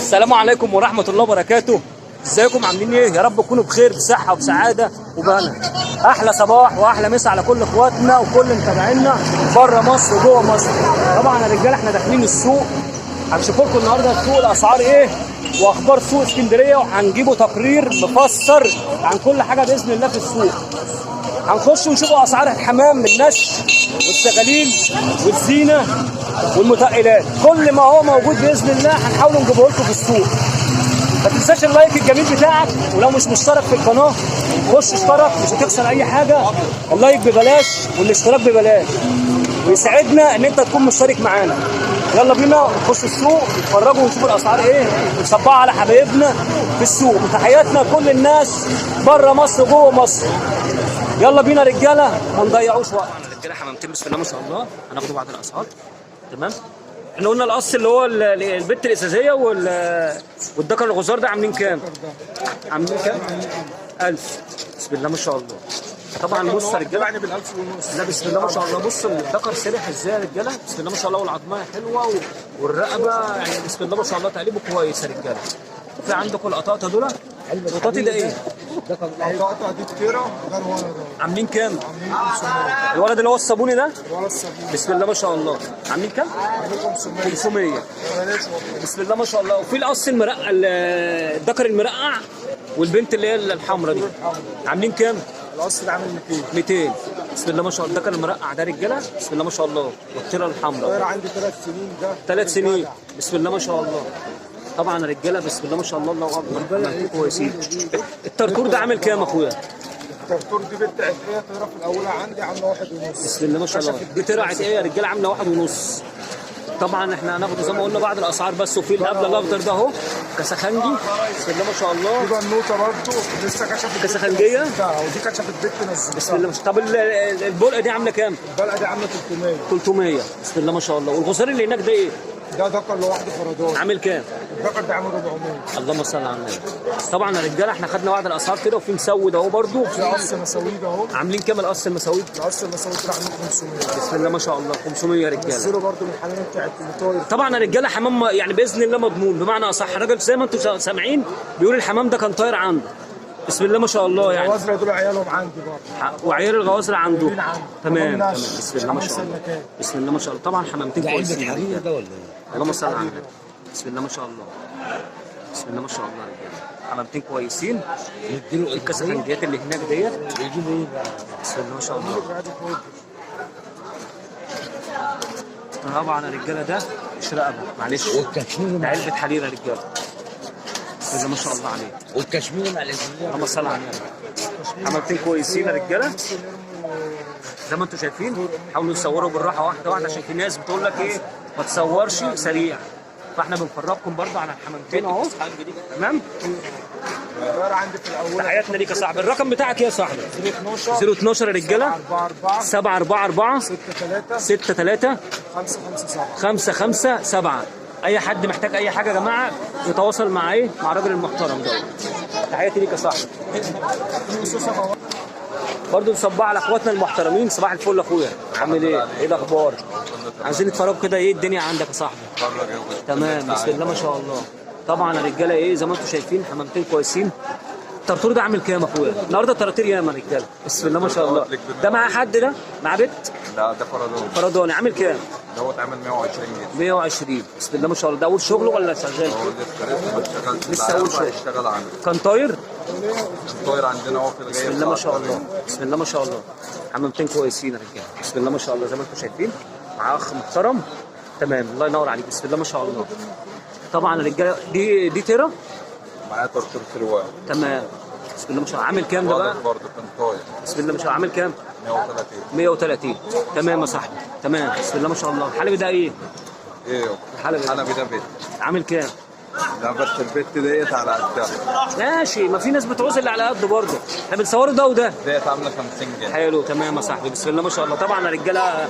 السلام عليكم ورحمة الله وبركاته. ازيكم عاملين ايه؟ يا رب تكونوا بخير بصحة وبسعادة وبهنا. أحلى صباح وأحلى مسا على كل إخواتنا وكل متابعينا بره مصر وجوه مصر. طبعا يا رجالة احنا داخلين السوق، هنشوف لكم النهارده السوق الأسعار ايه وأخبار سوق اسكندرية، وهنجيبوا تقرير مفسر عن كل حاجة بإذن الله في السوق. هنخش ونشوفوا أسعار الحمام من النش والسغاليل والزينة والمتقلات، كل ما هو موجود باذن الله هنحاول نجيبه لكم في السوق. ما تنساش اللايك الجميل بتاعك، ولو مش مشترك في القناه خش اشترك، مش هتخسر اي حاجه. اللايك ببلاش والاشتراك ببلاش، ويسعدنا ان انت تكون مشترك معانا. يلا بينا نخش السوق نتفرجوا ونشوف الاسعار ايه ونصبحوا على حبايبنا في السوق، وتحياتنا لكل الناس بره مصر وجوه مصر. يلا بينا رجاله ما نضيعوش وقت. رجاله حمامتين بسم الله ما شاء الله، هناخدوا بعض الاسعار. تمام، احنا قلنا القص اللي هو البت الازازيه والدكر الغزار ده عاملين كام؟ عاملين كام؟ 1000. بسم الله ما شاء الله. طبعا بص يا رجاله يعني بال1000 ونص. لا بسم الله ما شاء الله، بص الدكر سرح ازاي يا رجاله، بسم الله ما شاء الله، والعظميه حلوه والرقبه يعني بسم الله ما شاء الله تقليبه كويس يا رجاله. في عندكم القطاطه دول، القطاطي ده ايه؟ القطعه دي كتيره، ده الولد ده عاملين كام؟ عاملين 500. الولد اللي هو الصابوني ده؟ الولد الصابوني بسم الله ما شاء الله عاملين كام؟ عاملين 500. 500 بسم الله ما شاء الله. وفي القص المرقع الذكر المرقع والبنت اللي هي الحمراء دي عاملين كام؟ القص ده عامل 200 بسم الله ما شاء الله. الذكر المرقع ده رجاله بسم الله ما شاء الله، والطيره الحمراء الطير عندي 3 سنين، ده 3 سنين بسم الله ما شاء الله. طبعا رجاله بسم الله ما شاء الله، الله اكبر كويسين. الترتور ده عامل كام يا اخويا؟ الترتور دي بنت عفريه، طيره في الاولى عندي عامله 1 ونص. بسم الله ما شاء الله. دي طلعت ايه يا رجاله؟ عامله 1 ونص. طبعا احنا هناخد زي ما قلنا بعض الاسعار بس. وفي اللي قبل الاخضر ده اهو كسخنجي بسم الله ما شاء الله. دي بنوته برضه لسه كشفت كسخنجيه، ودي كشفت بنت نزلتها بسم الله ما شاء الله. طب البلقه دي عامله كام؟ البلقه دي عامله 300. 300 بسم الله ما شاء الله. والغزار اللي هناك ده ايه؟ ده ذكر لوحده فردان، عامل كام؟ الذكر ده عامل 400. اللهم صل على النبي. طبعا يا رجاله احنا خدنا بعض الاسعار كده. وفي مسود اهو برضه، في قص مساويد اهو. عاملين كام القص المساويد؟ القص المساويد ده عامل 500. بسم الله ما شاء الله 500 يا رجاله. نزلوا برضه من الحمام بتاعت الطاير. طبعا يا رجاله حمام يعني باذن الله مضمون، بمعنى اصح الراجل زي ما انتم سامعين بيقول الحمام ده كان طاير عنده بسم الله ما شاء الله. يعني الغوازره دول عيالهم عندي برضه، وعيال الغوازره عنده. تمام تمام بسم بسم الله ما شاء الله. بسم الله ما شاء الله. طبعا حمامتين كويسين حرير ده ولا ايه؟ اللهم صل على النبي. بسم الله ما شاء الله. بسم الله ما شاء الله يا رجاله، حمامتين كويسين. نديله الكسخنجيات اللي هناك ديت يجيبوا ايه بقى؟ بسم الله ما شاء الله. طبعا يا رجاله ده مش رقبه، معلش والكشمير ده علبه حرير يا رجاله. بسم الله ما شاء الله عليه. والكشمير مع اللهم صل على النبي. حمامتين كويسين يا رجاله زي ما انتم شايفين. حاولوا تصوروا بالراحه واحده واحده، عشان في ناس بتقول لك ايه ما تصورش سريع، فاحنا بنفرجكم برضه على الحمامتين اهو. تمام. الطير عندي في الاولى. تحياتنا ليك يا صاحبي. الرقم بتاعك ايه يا صاحبي؟ 012 012 يا رجاله 744 744 63 63 557. 557. اي حد محتاج اي حاجه يا جماعه يتواصل مع ايه؟ مع الراجل المحترم ده. تحياتي ليك يا صاحبي. برضه نصبح على اخواتنا المحترمين. صباح الفل اخويا، عامل ايه؟ ايه الاخبار؟ عايزين نتفرجوا كده ايه الدنيا عندك يا صاحبي؟ تمام بسم الله ما شاء الله. طبعا يا رجاله ايه زي ما انتم شايفين حمامتين كويسين. الترتور ده عامل كام يا اخويا؟ النهارده التراتير ياما يا رجاله بسم الله ما شاء الله. ده مع حد ده؟ مع بت؟ لا ده فردان. فرداني عامل كام؟ دوت عامل 120 جنيه. 120 بسم الله ما شاء الله. ده اول شغله ولا شغال؟ هو لسه اول شغل. اشتغل عنده. كان طاير؟ الطاير عندنا اهو في الغايه. بسم الله ما شاء الله. بسم الله ما شاء الله. حمامتين كويسين يا رجاله بسم الله ما شاء الله زي ما انتم شايفين، مع اخ محترم. تمام الله ينور عليك بسم الله ما شاء الله. طبعا يا رجاله دي تيرا معاه ترتيب سروال. تمام بسم الله ما شاء الله. عامل كام ده بقى؟ برضه كان طاير. بسم الله ما شاء الله. عامل كام؟ 130. 130 تمام يا صاحبي. تمام بسم الله ما شاء الله. الحلبي ده ايه؟ ايه الحلبي ده بيت. عامل كام؟ ده بس البت ديت على قدها. ماشي، ما في ناس بتعوز اللي على قد برضه. احنا بنصوره ده وده. ديت عامله 50 جنيه. حلو تمام يا صاحبي بسم الله ما شاء الله. طبعا يا رجاله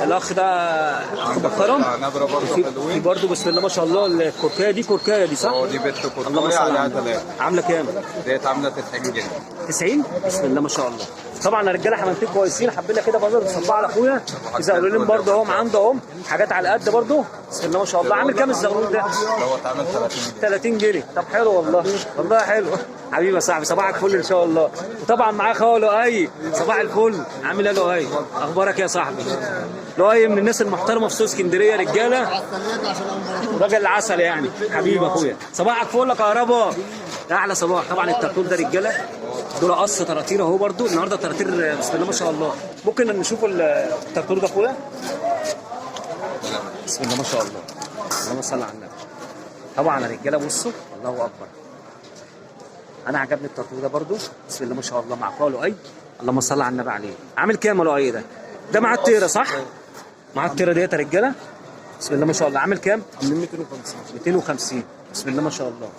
الاخ ده محترم. نبره برضه في حلوين. برضه بسم الله ما شاء الله. الكركايه دي كركايه دي صح؟ اه دي بت اللهم كركايه صل على عليها النبي. 3. عامله كام؟ ديت عامله 90 جنيه. 90 بسم الله ما شاء الله. طبعا يا رجاله حمامتين كويسين، حبينا كده برضه نصبع على اخويا الزغلولين برضه اهم عنده اهم حاجات على قد برضه. بسم الله ما شاء الله. عامل كام الزغلول ده؟ دوت عامل 30 جنيه. 30 جنيه. طب حلو والله، والله حلو حبيبي يا صاحبي. صباحك فل ان شاء الله. وطبعا معاه خاله لؤي. صباح الفل. عامل ايه لؤي؟ اخبارك يا صاحبي؟ لؤي من الناس المحترمه في سوق اسكندريه رجاله، راجل العسل يعني حبيبي اخويا. صباحك فل يا كهربا. احلى صباح. طبعا الترتور ده رجاله دول قص تراتير اهو برضو النهارده تراتير. بسم الله ما شاء الله. ممكن نشوف الترتور ده اخويا؟ بسم الله ما شاء الله. اللهم صل على النبي. طبعا يا رجاله بصوا الله اكبر. انا عجبني الترتور ده برضو. بسم الله ما شاء الله. مع اخويا لؤي. اللهم صل على النبي عليه. عامل كام يا لؤي ده؟ ده مع التيره صح؟ مع التيره ديت يا رجاله. بسم الله ما شاء الله. عامل كام؟ 250. 250. بسم الله ما شاء الله.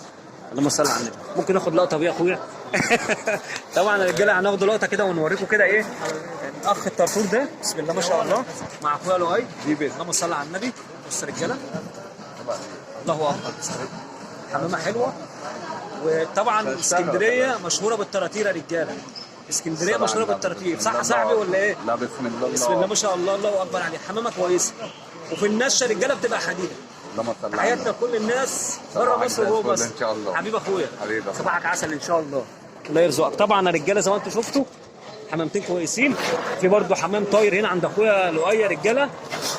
اللهم صل على النبي. ممكن اخد لقطه بيه يا اخويا؟ طبعا يا رجاله هناخد لقطه كده ونوريكم كده ايه اخ الترتور ده. بسم الله ما شاء الله. مع اخويا لؤي. اللهم صل على النبي. بص يا رجاله الله اكبر. حمامه حلوه. وطبعا اسكندريه مشهوره بالتراتير يا رجاله. اسكندريه مشهوره بالتراتير صح يا صاحبي ولا ايه؟ لا بسم الله. بسم الله ما شاء الله. الله اكبر عليك. حمامه كويسه. وفي النشه رجاله بتبقى حديده. اللهم صل على حياتنا كل الناس بره مصر وجوه الفل مصر ان شاء الله. حبيب اخويا. حبيبي. صباحك عسل ان شاء الله. الله يرزقك. طبعا يا رجاله زي ما انتم شفتوا حمامتين كويسين. في برضه حمام طاير هنا عند اخويا لؤي يا رجاله.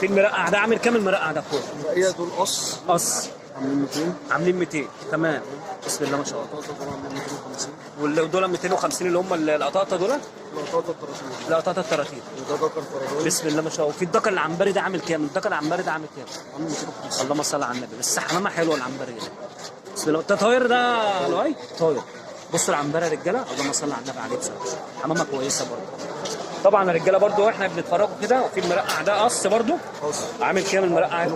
في المرقع ده عامل كام المرقع ده اخويا؟ هي دول قص قص عاملين 200. عاملين 200 تمام. بسم الله ما شاء الله. ودول 250 اللي هم القطاطه دول؟ القطاطه التراتير. وده ذكر فرادوي بسم الله ما شاء الله. وفي الدكر العنبري ده عامل كام؟ الدكر العنبري ده عامل كام؟ عامل 250. اللهم صل على النبي. بس حمامه حلوه العنبري ده. بسم الله. ده طاير ده لؤي؟ طاير. بصوا العنبري يا رجاله اللهم صل على النبي عليه بصراحه. حمامه كويسه برضه. طبعا يا رجاله برضه واحنا بنتفرجوا كده. وفي المرقع ده قص برضه. عامل كام المرقع؟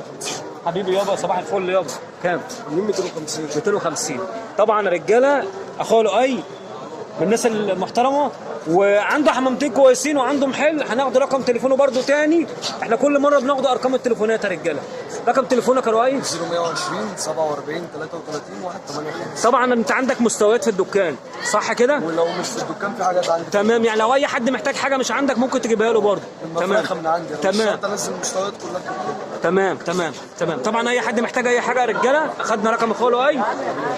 حبيبي يابا صباح الفل يابا. كام؟ عاملين 250. 250. طبعا يا رجاله اخويا لؤي من الناس المحترمه وعنده حمامتين كويسين وعنده محل. هناخد رقم تليفونه برضو تاني. احنا كل مره بناخد ارقام التليفونات يا رجاله. رقم تليفونك يا لؤي؟ 0120 47 33 185. طبعا انت عندك مستويات في الدكان صح كده؟ ولو مش في الدكان في حاجات عندي. تمام. يعني لو اي حد محتاج حاجه مش عندك ممكن تجيبها له برضه. تمام المفرخه من عندي. أنا مش تمام شرط انزل المستويات كلها في الدكان. تمام. طبعا اي حد محتاج اي حاجه يا رجاله. اخدنا رقم اخويا لؤي.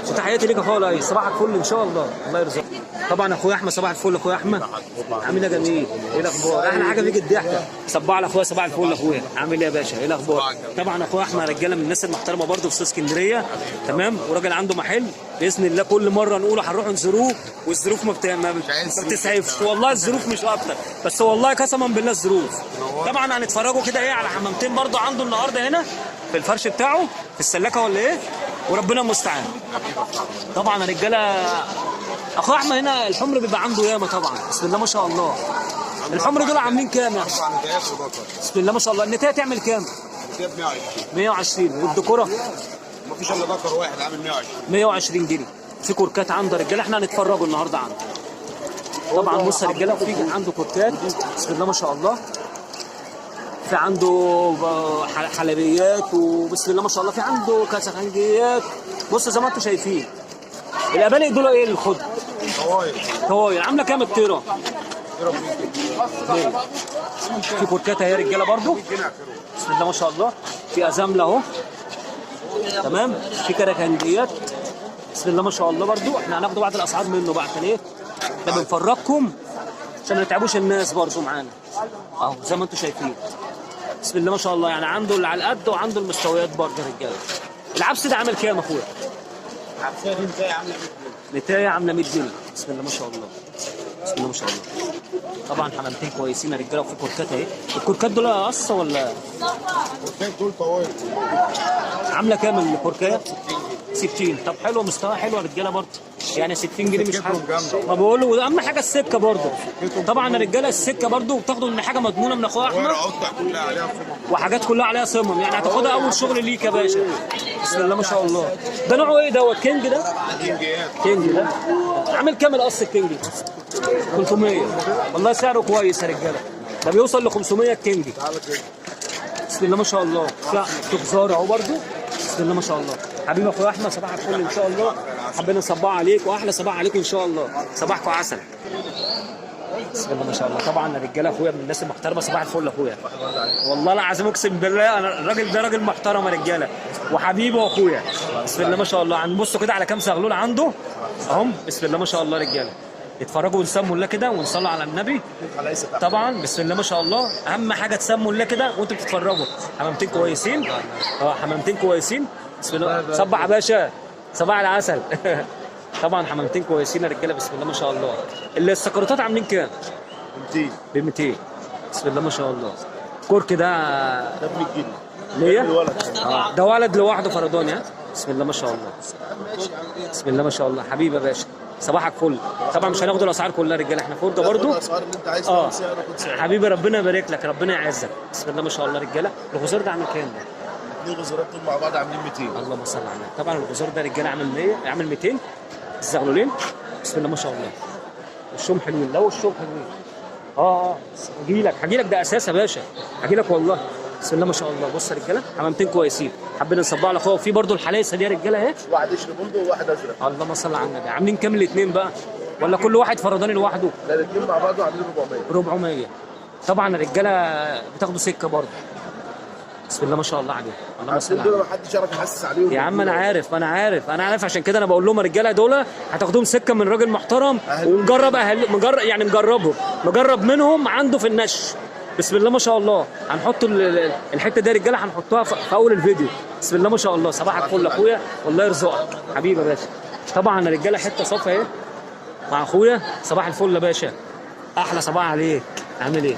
وتحياتي ليك يا اخويا لؤي. صباحك فل ان شاء الله. الله يرزقك. طبعا اخويا احمد صباح الفل. اخويا احمد عامل ايه يا جميل؟ ايه الاخبار؟ احلى حاجه فيك الضحكه. صباح على اخويا صباح الفل. اخويا عامل ايه يا باشا؟ ايه الاخبار؟ طبعا اخويا احمد رجاله من الناس المحترمه برضه في اسكندريه تمام. وراجل عنده محل باذن الله. كل مره نقوله هنروح نزوروه والظروف ما بتسعفش والله. الظروف مش اكتر بس والله قسما بالله الظروف. طبعا هنتفرجوا كده ايه على حمامتين برضه عنده النهارده هنا في الفرش بتاعه في السلاكه ولا ايه؟ وربنا المستعان. طبعا يا رجاله اخويا احمد هنا الحمر بيبقى عنده ياما طبعا. بسم الله ما شاء الله. الحمر دول عاملين كام يا اخي؟ بسم الله ما شاء الله. النتايه تعمل كام؟ 120. والدكوره؟ مفيش الا ذكر واحد عامل 120 جنيه. في كوركات عنده يا رجاله. احنا هنتفرجوا النهارده عنده. طبعا بص يا رجاله في عنده كوركات بسم الله ما شاء الله. في عنده حلبيات وبسم الله ما شاء الله. في عنده كاسخنجيات. بص زي ما انتم شايفين. الابالق دول ايه اللي خد؟ طواير. عامله كام الطيره؟ في كوركات اهي يا رجاله برضو بسم الله ما شاء الله. في ازامله اهو تمام. في كراكنديات بسم الله ما شاء الله برضو. احنا هناخد بعض الاسعار منه بقى عشان ايه؟ ده بنفرجكم عشان ما نتعبوش الناس برضو معانا اهو زي ما انتم شايفين. بسم الله ما شاء الله. يعني عنده اللي على القد وعنده المستويات برضه يا رجاله. العبس ده عامل كام يا اخويا؟ العبسيه دي نتايه عامله 100 جنيه. نتايه عامله 100 جنيه. بسم الله ما شاء الله. بسم الله ما شاء الله. طبعا حمامتين كويسين يا رجاله. وفي كوركات اهي. الكوركات دول قصه ولا؟ الكوركات دول طواير. عامله كام الكوركايه؟ 60. طب حلوه مستوى حلو يا رجاله برضه. يعني 60 جنيه مش حاجه. ما بقول له اهم حاجه السكه برضه. طبعا يا رجاله السكه برضه بتاخدوا ان حاجه مضمونه من اخويا احمد. كلها عليها صمم. وحاجات كلها عليها صمم. يعني هتاخدها اول شغل ليك يا باشا. بسم الله ما شاء الله. ده نوعه ايه دوت؟ كينج ده؟ كينج ده عامل كام القص الكينج؟ 300. والله سعره كويس يا رجاله. ده بيوصل ل 500 الكينج. بسم الله ما شاء الله. في جزار اهو برضه بسم الله ما شاء الله. حبيبي اخويا احمد صباح الفل ان شاء الله. حبينا نصبح عليك واحلى صباح عليكم ان شاء الله. صباحكم عسل. بسم الله ما شاء الله. طبعا الرجاله اخويا من الناس المحترمه. صباح الفل اخويا. والله العظيم اقسم بالله انا الراجل ده راجل محترم يا رجاله وحبيبي واخويا. بسم الله ما شاء الله. هنبصوا كده على كام زغلول عنده اهم. بسم الله ما شاء الله رجاله. اتفرجوا ونسموا الله كده ونصلوا على النبي. طبعا بسم الله ما شاء الله. اهم حاجه تسموا الله كده وانتوا بتتفرجوا. حمامتين كويسين. حمامتين كويسين. بسم الله. صبح يا باشا. صباح العسل. طبعا حمامتين كويسين يا رجاله. بسم الله ما شاء الله. السكروتات عاملين كام؟ 200. ب 200. بسم الله ما شاء الله. كرك ده ده ب 100 جنيه. ليه؟ ده ولد لوحده فرداني. ها؟ بسم الله ما شاء الله. بسم الله ما شاء الله. حبيبي يا باشا. صباحك فل. طبعا مش هناخد الاسعار كلها يا رجاله، احنا فرجه برضو. الاسعار اللي انت عايزها سعر سعر. حبيبي ربنا يبارك لك، ربنا يعزك. بسم الله ما شاء الله رجاله. الغزار ده عامل كام ده؟ 2 غزارات دول مع بعض عاملين 200. اللهم صل على النبي. طبعا الغزار ده رجاله عامل 100 عامل 200. الزغلولين بسم الله ما شاء الله. وشهم حلوين. لو الشهم حلوين هجي لك ده اساس يا باشا. هجي لك والله. بسم الله ما شاء الله. بص يا رجاله حمامتين كويسين. حابين نصبع على اخويا. وفي برضه الحلايسه دي يا رجاله اهي. واحد قشر بندق وواحد ازرق. اللهم صل على النبي. عاملين كام الاثنين بقى؟ ولا كل واحد فرداني لوحده؟ لا الاثنين مع بعض عاملين 400. 400. طبعا الرجاله بتاخدوا سكه برضه. بسم الله ما شاء الله عليهم. اللهم صل على دول النبي. ما حدش يعرف يحسس عليهم. يا عم انا عارف عشان كده انا بقول لهم الرجاله دول هتاخدوهم سكه من راجل محترم. ونجرب مجرب منهم عنده في النش. بسم الله ما شاء الله. هنحط الحته دي يا رجاله هنحطها في اول الفيديو. بسم الله ما شاء الله. صباحك فل اخويا والله يرزقك حبيبي يا باشا. طبعا يا رجاله حته صفا اهي مع اخويا. صباح الفل يا باشا. احلى صباح عليك. عامل ايه؟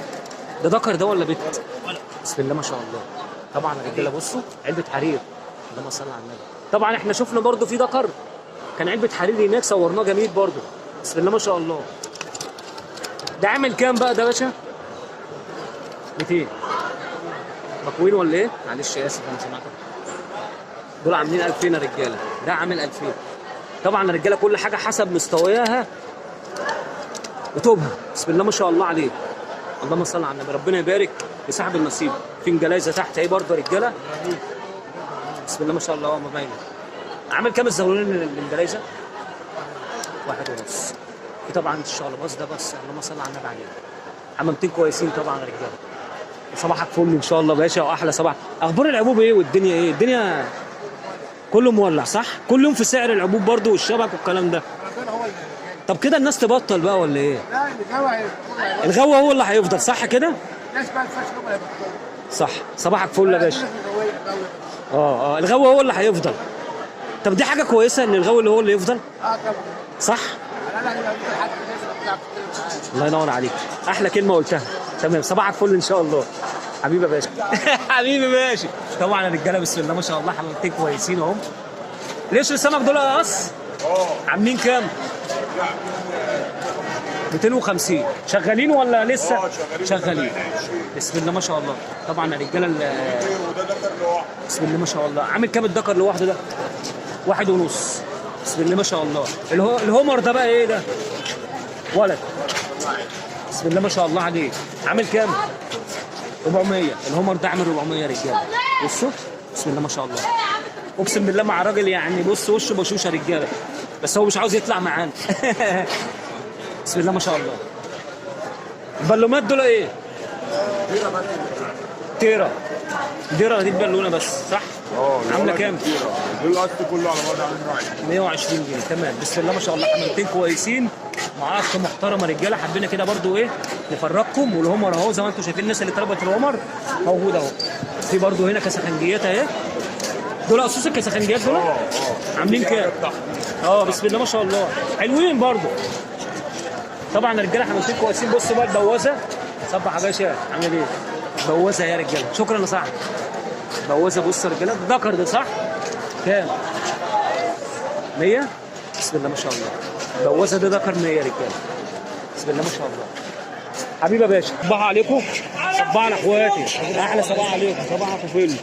ده ذكر ده ولا بنت؟ بسم الله ما شاء الله. طبعا يا رجاله بصوا علبه حرير. اللهم صل على النبي. طبعا احنا شفنا برضو في ذكر كان علبه حرير هناك صورناه جميل برضو. بسم الله ما شاء الله. ده عامل كام بقى ده يا باشا؟ 200. مكوين ولا ايه؟ معلش اسف انا سمعتك. دول عاملين 2000 يا رجاله. ده عامل 2000. طبعا يا رجاله كل حاجه حسب مستواها وتوبها. بسم الله ما شاء الله عليه. اللهم صل على النبي. ربنا يبارك لصاحب النصيب. في جلايزه تحت اهي برضه يا رجاله. بسم الله ما شاء الله. ما باينه. عامل كام الزغلولين الجلايزه؟ 1.5. في طبعا الشغلباز ده بس. اللهم صل على النبي عليه. حمامتين كويسين طبعا يا رجاله. صباحك فل ان شاء الله باشا واحلى صباح. اخبار العبوب ايه والدنيا ايه؟ الدنيا كله مولع صح؟ كل يوم في سعر العبوب برضه والشبك والكلام ده. طب كده الناس تبطل بقى ولا ايه؟ لا الغوا هو اللي هيفضل صح كده؟ الناس بقى الفشل صح. صباحك فل يا باشا. الغوا هو اللي هيفضل. طب دي حاجه كويسه ان الغوا اللي هو اللي يفضل؟ طبعا. صح؟ الله ينور عليك. احلى كلمه قلتها. تمام. صباحك فل ان شاء الله حبيبي يا باشا. حبيبي ماشي. طبعا يا رجاله بسم الله ما شاء الله حمامتين كويسين اهم. ليش السمك دول يا قص؟ عاملين كام؟ 250. شغالين ولا لسه؟ شغالين. بسم الله ما شاء الله. طبعا يا رجاله بسم الله ما شاء الله. عامل كام الدكر لوحده ده؟ 1.5. بسم الله ما شاء الله. الهومر ده بقى ايه ده؟ ولد. بسم الله ما شاء الله عليه. عامل كام؟ 400. الهومر ده عامل 400 يا رجاله. بصوا بسم الله ما شاء الله. اقسم بالله مع راجل يعني بص وشه بشوشه يا رجاله. بس هو مش عاوز يطلع معانا. بسم الله ما شاء الله. البالومات دول ايه؟ تيرا. ديرة دي البالونه بس صح؟ عامله كام؟ دول الاصل كله على بعض عامل 120 جنيه. تمام. بسم الله ما شاء الله. حمامتين كويسين مع اخ محترم يا رجاله. حبينا كده برضو ايه نفرجكم. والهومر اهو زي ما انتم شايفين الناس اللي طلبت الهومر موجوده اهو. في برضو هنا كسخنجيات اهي. دول اساس الكسخنجيات دول؟ عاملين كام؟ بسم الله ما شاء الله. حلوين برضو. طبعا يا رجاله حمامتين كويسين. بصوا بقى البوازه. صبح يا باشا. عامل ايه؟ بوازه يا رجاله. شكرا يا صاحبي. بوازه. بص يا رجاله ده ذكر ده صح؟ كام؟ 100. بسم الله ما شاء الله. بوازه ده ذكر 100 يا رجاله. بسم الله ما شاء الله. حبيبي يا باشا. صباح عليكم. صباح على اخواتي. احلى صباح عليكم. صباحكم فل.